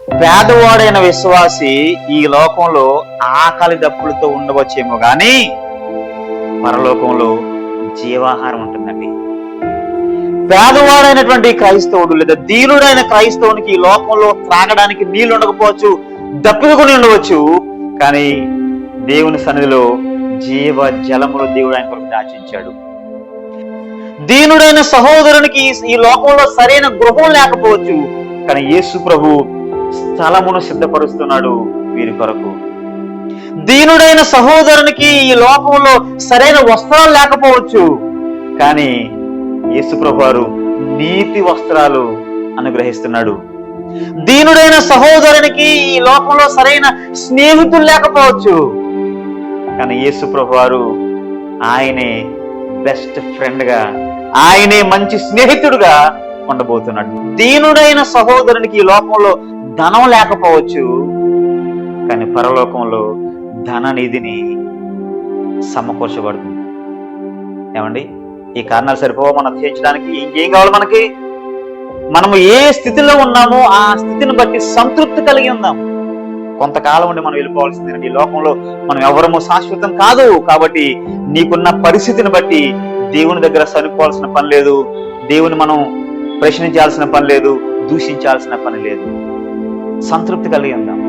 పేదవాడైన విశ్వాసి ఈ లోకంలో ఆకలి దప్పులతో ఉండవచ్చేమో గాని పరలోకంలో జీవాహారం ఉంటుందండి. పేదవాడైనటువంటి క్రైస్తవుడు లేదా దీనుడైన క్రైస్తవునికి ఈ లోకంలో త్రాగడానికి నీళ్లు ఉండకపోవచ్చు, దప్పికొని ఉండవచ్చు, కానీ దేవుని సన్నిధిలో జీవ జలములు దేవుడు ఆయన కొరకు దాచించాడు. దీనుడైన సహోదరునికి ఈ లోకంలో సరైన గృహం లేకపోవచ్చు, కానీ యేసు ప్రభు స్థలమును సిద్ధపరుస్తున్నాడు వీరి కొరకు. దీనుడైన సహోదరునికి ఈ లోకంలో సరైన వస్త్రాలు లేకపోవచ్చు, కానీ యేసు ప్రభు వారు నీతి వస్త్రాలు అనుగ్రహిస్తున్నాడు. దీనుడైన సహోదరునికి ఈ లోకంలో సరైన స్నేహితులు లేకపోవచ్చు, కానీ యేసు ప్రభు వారు ఆయనే బెస్ట్ ఫ్రెండ్ గా, ఆయనే మంచి స్నేహితుడుగా ఉండబోతున్నాడు. దీనుడైన సహోదరునికి ఈ లోకంలో ధనం లేకపోవచ్చు, కానీ పరలోకంలో ధన నిధిని సమకూర్చబడుతుంది. ఏమండి, ఈ కారణాలు సరిపోవా మనం అధ్యయించడానికి? ఇంకేం కావాలి మనకి? మనము ఏ స్థితిలో ఉన్నామో ఆ స్థితిని బట్టి సంతృప్తి కలిగి ఉందాం. కొంతకాలం ఉండి మనం వెళ్ళిపోవాల్సింది. ఈ లోకంలో మనం ఎవరము శాశ్వతం కాదు. కాబట్టి నీకున్న పరిస్థితిని బట్టి దేవుని దగ్గర సనుకోవాల్సిన పని లేదు, దేవుని మనం ప్రశ్నించాల్సిన పని లేదు, దూషించాల్సిన పని లేదు. సంతృప్తి కలిగి ఉందాం.